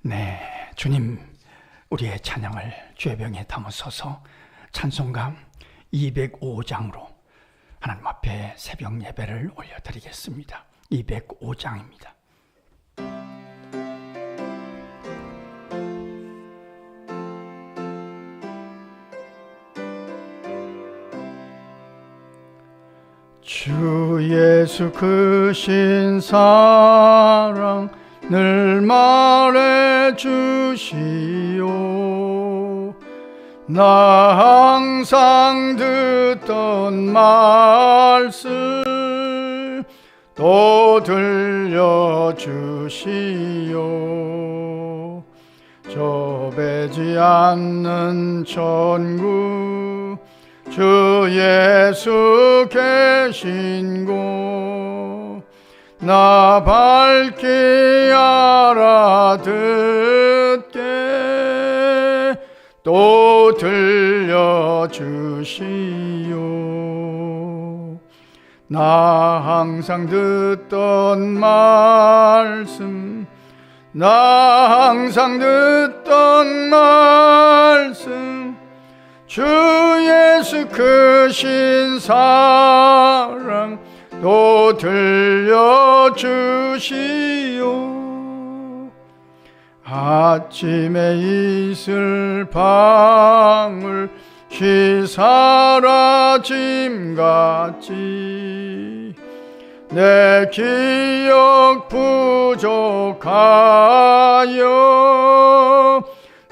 네, 주님, 우리의 찬양을 죄병에 담으소서. 찬송가 205장으로 하나님 앞에 새벽 예배를 올려드리겠습니다. 205장입니다. 주 예수 크신 사랑 늘 말해 주시오. 나 항상 듣던 말씀 또 들려주시오. 좁지 않는 천국 주 예수 계신 곳 나 밝히 알아듣게 또 들려주시오. 나 항상 듣던 말씀 나 항상 듣던 말씀 주 예수 크신 사랑 또 들려주시오. 아침에 이슬 방울 사라짐같이 내 기억 부족하여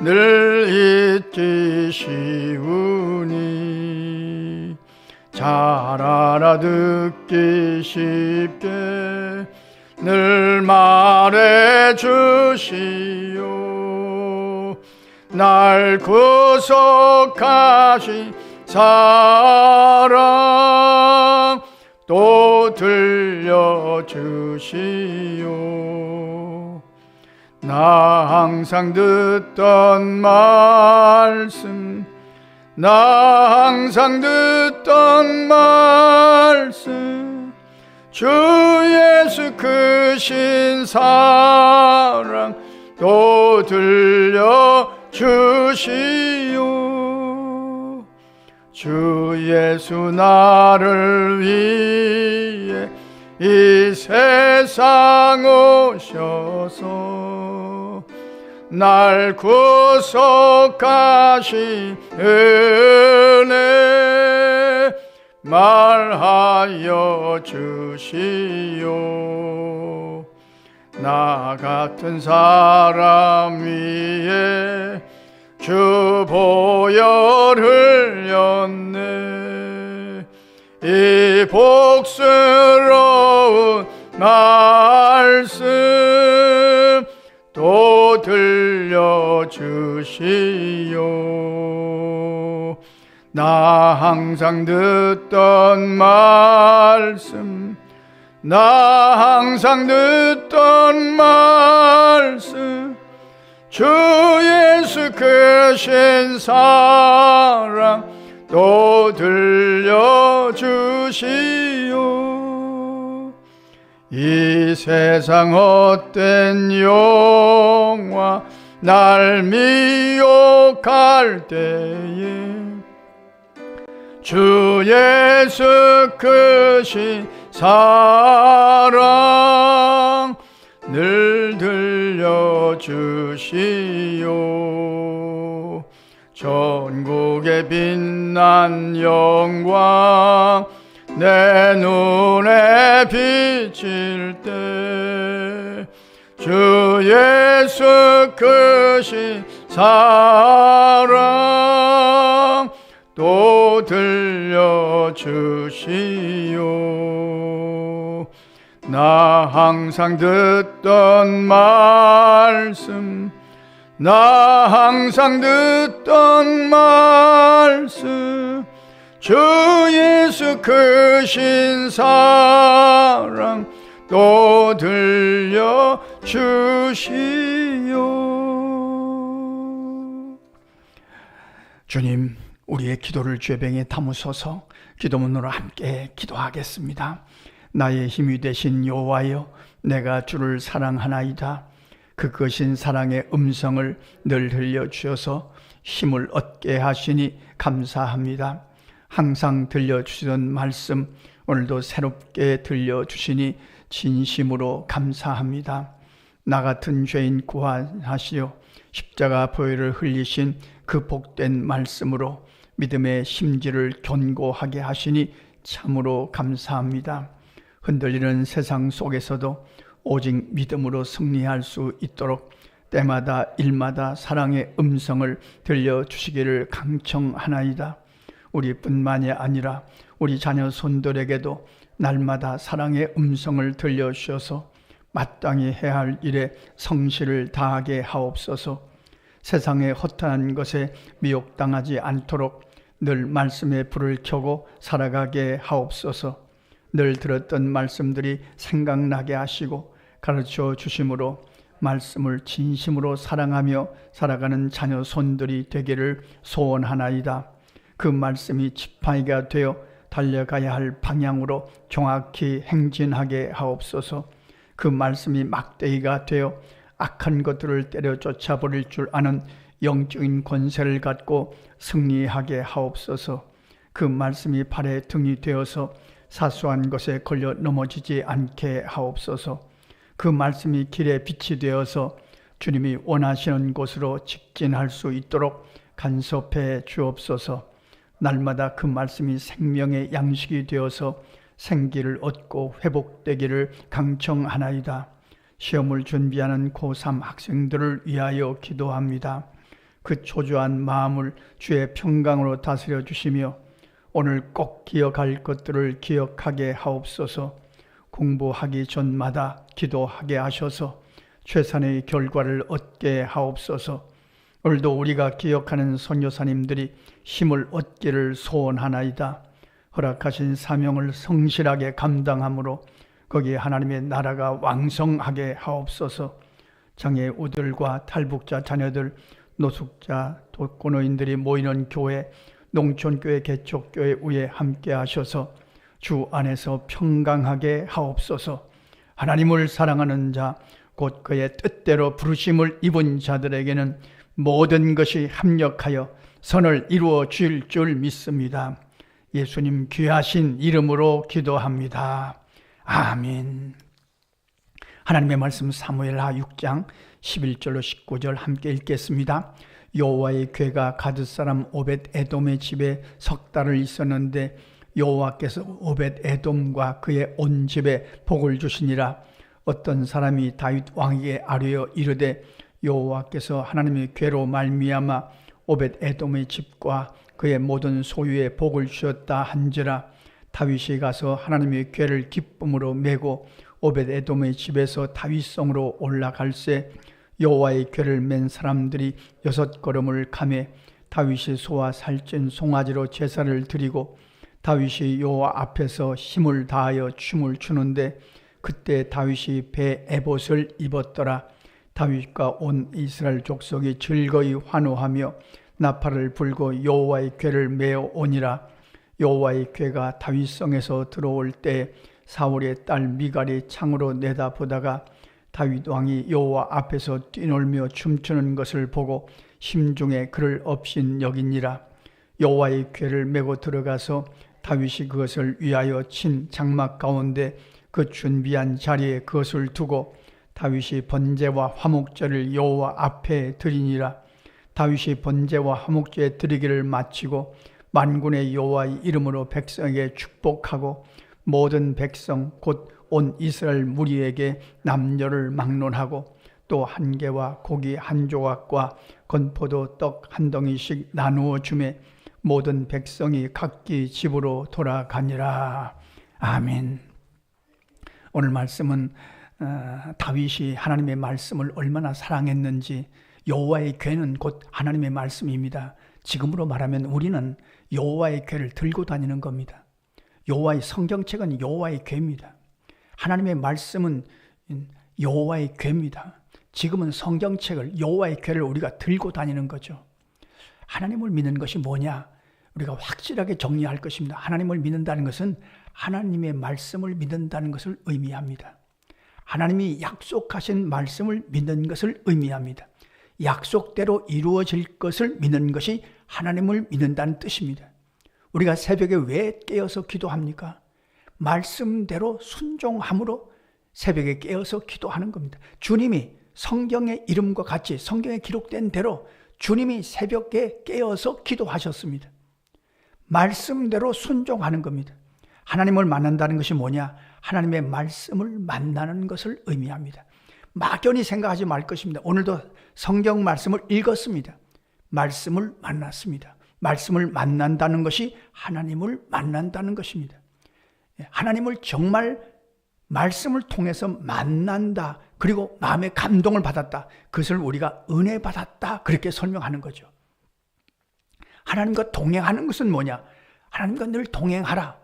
늘 잊기 쉬우니 잘 알아듣기 쉽게 늘 말해 주시오. 날 구속하신 사랑 또 들려주시오. 나 항상 듣던 말씀 나 항상 듣던 말씀 주 예수 크신 사랑 또 들려주시오. 주 예수 나를 위해 이 세상 오셔서 날 구속하신 은혜 말하여 주시오. 나 같은 사람 위에 주 보혈 흘렸네. 이 복스러운 말씀 또 들려주시오. 나 항상 듣던 말씀 나 항상 듣던 말씀 주 예수 크신 사랑 또 들려주시오. 이 세상 헛된 영화 날 미혹할 때에 주 예수 크신 사랑 늘 들려주시오. 전국에 빛난 영광 내 눈에 비칠 때 주 예수 크신 사랑 또 들려주시오. 나 항상 듣던 말씀 나 항상 듣던 말씀 주 예수 크신 사랑 또 들려주시오. 주님, 우리의 기도를 죄병에 담으소서. 기도문으로 함께 기도하겠습니다. 나의 힘이 되신 여호와여, 내가 주를 사랑하나이다. 그 거신 사랑의 음성을 늘 들려주셔서 힘을 얻게 하시니 감사합니다. 항상 들려주시던 말씀 오늘도 새롭게 들려주시니 진심으로 감사합니다. 나 같은 죄인 구하시오. 십자가 보혈을 흘리신 그 복된 말씀으로 믿음의 심지를 견고하게 하시니 참으로 감사합니다. 흔들리는 세상 속에서도 오직 믿음으로 승리할 수 있도록 때마다 일마다 사랑의 음성을 들려주시기를 강청하나이다. 우리뿐만이 아니라 우리 자녀 손들에게도 날마다 사랑의 음성을 들려주셔서 마땅히 해야 할 일에 성실을 다하게 하옵소서. 세상의 허탄한 것에 미혹당하지 않도록 늘 말씀의 불을 켜고 살아가게 하옵소서. 늘 들었던 말씀들이 생각나게 하시고 가르쳐 주심으로 말씀을 진심으로 사랑하며 살아가는 자녀 손들이 되기를 소원하나이다. 그 말씀이 지팡이가 되어 달려가야 할 방향으로 정확히 행진하게 하옵소서. 그 말씀이 막대기가 되어 악한 것들을 때려 쫓아버릴 줄 아는 영적인 권세를 갖고 승리하게 하옵소서. 그 말씀이 발의 등이 되어서 사소한 것에 걸려 넘어지지 않게 하옵소서. 그 말씀이 길의 빛이 되어서 주님이 원하시는 곳으로 직진할 수 있도록 간섭해 주옵소서. 날마다 그 말씀이 생명의 양식이 되어서 생기를 얻고 회복되기를 강청하나이다. 시험을 준비하는 고3 학생들을 위하여 기도합니다. 그 초조한 마음을 주의 평강으로 다스려 주시며 오늘 꼭 기억할 것들을 기억하게 하옵소서. 공부하기 전마다 기도하게 하셔서 최선의 결과를 얻게 하옵소서. 오늘도 우리가 기억하는 선교사님들이 힘을 얻기를 소원하나이다. 허락하신 사명을 성실하게 감당함으로 거기에 하나님의 나라가 왕성하게 하옵소서. 장애우들과 탈북자 자녀들, 노숙자, 독거노인들이 모이는 교회, 농촌교회, 개척교회 위에 함께 하셔서 주 안에서 평강하게 하옵소서. 하나님을 사랑하는 자, 곧 그의 뜻대로 부르심을 입은 자들에게는 모든 것이 합력하여 선을 이루어 줄 줄 믿습니다. 예수님 귀하신 이름으로 기도합니다. 아멘. 하나님의 말씀 사무엘하 6장 11절로 19절 함께 읽겠습니다. 여호와의 궤가 가드 사람 오벳 에돔의 집에 석 달을 있었는데 여호와께서 오벳 에돔과 그의 온 집에 복을 주시니라. 어떤 사람이 다윗 왕에게 아뢰어 이르되 여호와께서 하나님의 궤로 말미암아 오벳 에돔의 집과 그의 모든 소유에 복을 주셨다 한지라. 다윗이 가서 하나님의 궤를 기쁨으로 메고 오벳 에돔의 집에서 다윗성으로 올라갈새 여호와의 궤를 맨 사람들이 6걸음을 가매 다윗이 소와 살찐 송아지로 제사를 드리고 다윗이 여호와 앞에서 힘을 다하여 춤을 추는데 그때 다윗이 배 에봇을 입었더라. 다윗과 온 이스라엘 족속이 즐거이 환호하며 나팔을 불고 여호와의 궤를 메어 오니라. 여호와의 궤가 다윗성에서 들어올 때 사울의 딸 미갈이 창으로 내다보다가 다윗 왕이 여호와 앞에서 뛰놀며 춤추는 것을 보고 심중에 그를 업신 여기니라. 여호와의 궤를 메고 들어가서 다윗이 그것을 위하여 친 장막 가운데 그 준비한 자리에 그것을 두고 다윗이 번제와 화목제를 여호와 앞에 드리니라. 다윗이 번제와 화목제 드리기를 마치고 만군의 여호와의 이름으로 백성에게 축복하고 모든 백성 곧 온 이스라엘 무리에게 남녀를 막론하고 또 한 개와 고기 한 조각과 건포도 떡 한 덩이씩 나누어 주매 모든 백성이 각기 집으로 돌아가니라. 아멘. 오늘 말씀은 다윗이 하나님의 말씀을 얼마나 사랑했는지, 여호와의 궤는 곧 하나님의 말씀입니다. 지금으로 말하면 우리는 여호와의 궤를 들고 다니는 겁니다. 여호와의 성경책은 여호와의 궤입니다. 하나님의 말씀은 여호와의 궤입니다. 지금은 성경책을, 여호와의 궤를 우리가 들고 다니는 거죠. 하나님을 믿는 것이 뭐냐? 우리가 확실하게 정리할 것입니다. 하나님을 믿는다는 것은 하나님의 말씀을 믿는다는 것을 의미합니다. 하나님이 약속하신 말씀을 믿는 것을 의미합니다. 약속대로 이루어질 것을 믿는 것이 하나님을 믿는다는 뜻입니다. 우리가 새벽에 왜 깨어서 기도합니까? 말씀대로 순종함으로 새벽에 깨어서 기도하는 겁니다. 주님이 성경의 이름과 같이 성경에 기록된 대로 주님이 새벽에 깨어서 기도하셨습니다. 말씀대로 순종하는 겁니다. 하나님을 만난다는 것이 뭐냐? 하나님의 말씀을 만나는 것을 의미합니다. 막연히 생각하지 말 것입니다. 오늘도 성경 말씀을 읽었습니다. 말씀을 만났습니다. 말씀을 만난다는 것이 하나님을 만난다는 것입니다. 하나님을 정말 말씀을 통해서 만난다. 그리고 마음의 감동을 받았다. 그것을 우리가 은혜 받았다. 그렇게 설명하는 거죠. 하나님과 동행하는 것은 뭐냐? 하나님과 늘 동행하라.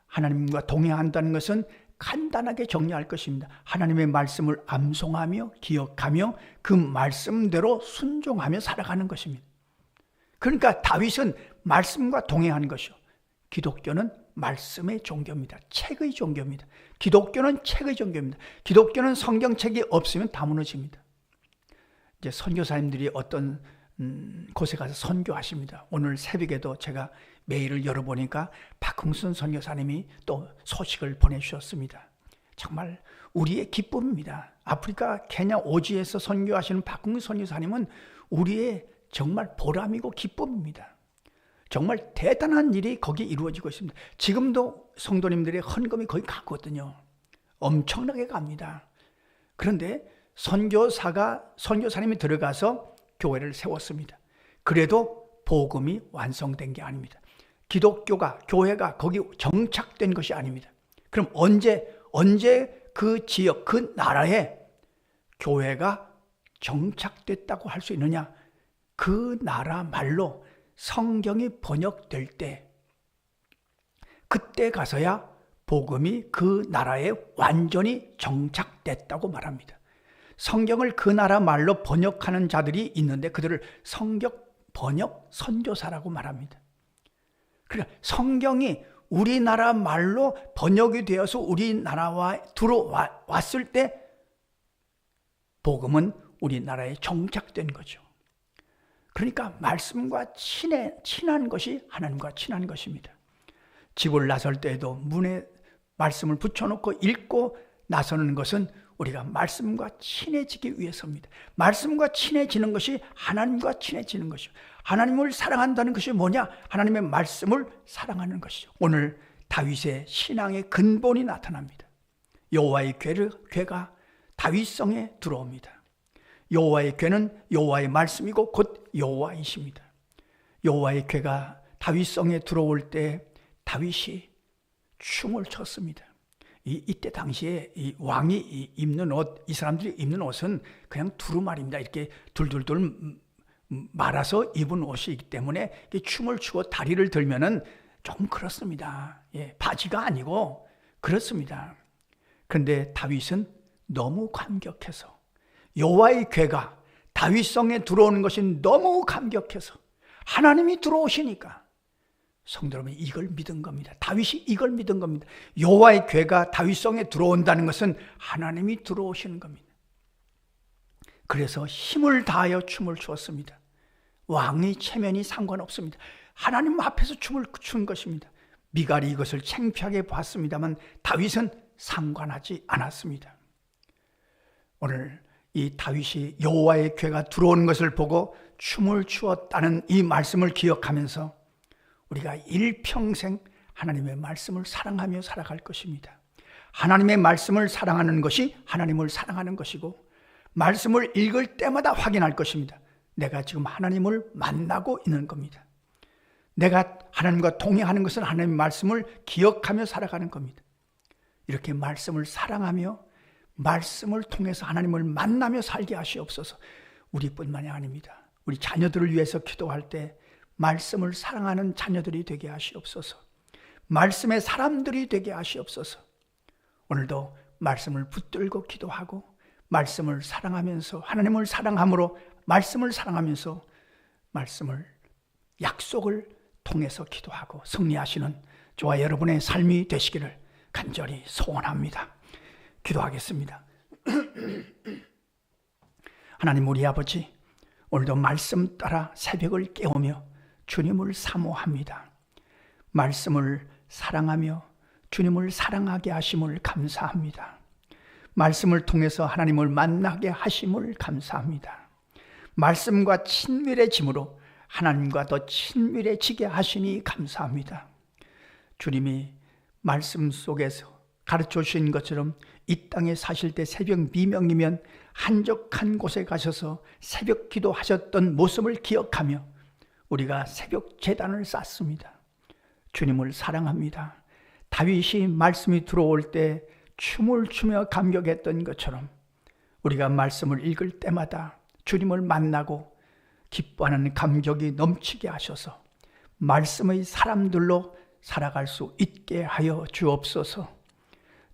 하나님과 동행한다는 것은 간단하게 정리할 것입니다. 하나님의 말씀을 암송하며 기억하며 그 말씀대로 순종하며 살아가는 것입니다. 그러니까 다윗은 말씀과 동행하는 것이요. 기독교는 말씀의 종교입니다. 책의 종교입니다. 기독교는 책의 종교입니다. 기독교는 성경책이 없으면 다 무너집니다. 이제 선교사님들이 어떤 곳에 가서 선교하십니다. 오늘 새벽에도 제가 메일을 열어보니까 박흥순 선교사님이 또 소식을 보내주셨습니다. 정말 우리의 기쁨입니다. 아프리카 케냐 오지에서 선교하시는 박흥순 선교사님은 우리의 정말 보람이고 기쁨입니다. 정말 대단한 일이 거기 이루어지고 있습니다. 지금도 성도님들의 헌금이 거의 가거든요. 엄청나게 갑니다. 그런데 선교사님이 들어가서 교회를 세웠습니다. 그래도 복음이 완성된 게 아닙니다. 기독교가, 교회가 거기 정착된 것이 아닙니다. 그럼 언제 그 지역, 그 나라에 교회가 정착됐다고 할 수 있느냐? 그 나라 말로 성경이 번역될 때, 그때 가서야 복음이 그 나라에 완전히 정착됐다고 말합니다. 성경을 그 나라 말로 번역하는 자들이 있는데 그들을 성경 번역 선교사라고 말합니다. 그러니까 성경이 우리나라 말로 번역이 되어서 우리나라와 들어왔을 때 복음은 우리나라에 정착된 거죠. 그러니까 말씀과 친한 것이 하나님과 친한 것입니다. 집을 나설 때에도 문에 말씀을 붙여놓고 읽고 나서는 것은 우리가 말씀과 친해지기 위해서입니다. 말씀과 친해지는 것이 하나님과 친해지는 것이죠. 하나님을 사랑한다는 것이 뭐냐? 하나님의 말씀을 사랑하는 것이죠. 오늘 다윗의 신앙의 근본이 나타납니다. 여호와의 궤가 다윗성에 들어옵니다. 여호와의 궤는 여호와의 말씀이고 곧 여호와이십니다. 여호와의 궤가 다윗성에 들어올 때 다윗이 춤을 췄습니다. 이때 당시에 이 왕이 입는 옷, 이 사람들이 입는 옷은 그냥 두루마리입니다. 이렇게 둘둘둘 말아서 입은 옷이기 때문에 춤을 추고 다리를 들면은 좀 그렇습니다. 바지가 아니고 그렇습니다. 그런데 다윗은 너무 감격해서 여호와의 궤가 다윗성에 들어오는 것이 너무 감격해서 하나님이 들어오시니까 성도 여러분, 이걸 믿은 겁니다. 다윗이 이걸 믿은 겁니다. 여호와의 궤가 다윗성에 들어온다는 것은 하나님이 들어오시는 겁니다. 그래서 힘을 다하여 춤을 추었습니다. 왕의 체면이 상관없습니다. 하나님 앞에서 춤을 춘 것입니다. 미갈이 이것을 창피하게 봤습니다만 다윗은 상관하지 않았습니다. 오늘 이 다윗이 여호와의 궤가 들어오는 것을 보고 춤을 추었다는 이 말씀을 기억하면서 우리가 일평생 하나님의 말씀을 사랑하며 살아갈 것입니다. 하나님의 말씀을 사랑하는 것이 하나님을 사랑하는 것이고, 말씀을 읽을 때마다 확인할 것입니다. 내가 지금 하나님을 만나고 있는 겁니다. 내가 하나님과 동행하는 것은 하나님의 말씀을 기억하며 살아가는 겁니다. 이렇게 말씀을 사랑하며 말씀을 통해서 하나님을 만나며 살게 하시옵소서. 우리뿐만이 아닙니다. 우리 자녀들을 위해서 기도할 때 말씀을 사랑하는 자녀들이 되게 하시옵소서. 말씀의 사람들이 되게 하시옵소서. 오늘도 말씀을 붙들고 기도하고 말씀을 사랑하면서 하나님을 사랑함으로 말씀을 사랑하면서 말씀을 약속을 통해서 기도하고 승리하시는 저와 여러분의 삶이 되시기를 간절히 소원합니다. 기도하겠습니다. 하나님 우리 아버지, 오늘도 말씀 따라 새벽을 깨우며 주님을 사모합니다. 말씀을 사랑하며 주님을 사랑하게 하심을 감사합니다. 말씀을 통해서 하나님을 만나게 하심을 감사합니다. 말씀과 친밀해짐으로 하나님과 더 친밀해지게 하시니 감사합니다. 주님이 말씀 속에서 가르쳐 주신 것처럼 이 땅에 사실 때 새벽 미명이면 한적한 곳에 가셔서 새벽 기도하셨던 모습을 기억하며 우리가 새벽 제단을 쌓습니다. 주님을 사랑합니다. 다윗이 말씀이 들어올 때 춤을 추며 감격했던 것처럼 우리가 말씀을 읽을 때마다 주님을 만나고 기뻐하는 감격이 넘치게 하셔서 말씀의 사람들로 살아갈 수 있게 하여 주옵소서.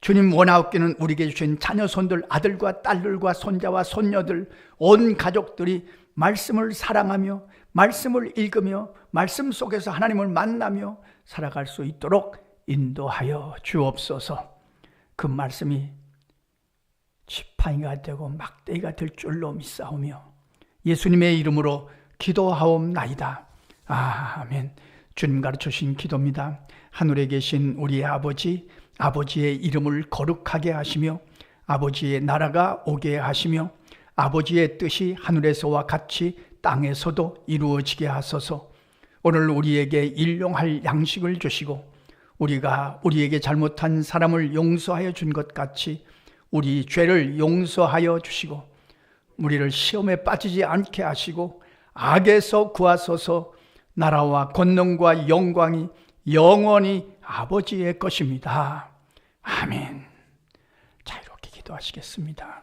주님 원하옵기는 우리에게 주신 자녀손들, 아들과 딸들과 손자와 손녀들, 온 가족들이 말씀을 사랑하며 말씀을 읽으며 말씀 속에서 하나님을 만나며 살아갈 수 있도록 인도하여 주옵소서. 그 말씀이 지팡이가 되고 막대기가 될 줄로 믿사오며 예수님의 이름으로 기도하옵나이다. 아멘. 주님 가르쳐주신 기도입니다. 하늘에 계신 우리 아버지, 아버지의 이름을 거룩하게 하시며 아버지의 나라가 오게 하시며 아버지의 뜻이 하늘에서와 같이 땅에서도 이루어지게 하소서. 오늘 우리에게 일용할 양식을 주시고 우리가 우리에게 잘못한 사람을 용서하여 준 것 같이 우리 죄를 용서하여 주시고 우리를 시험에 빠지지 않게 하시고 악에서 구하소서. 나라와 권능과 영광이 영원히 아버지의 것입니다. 아멘. 자, 이렇게 기도하시겠습니다.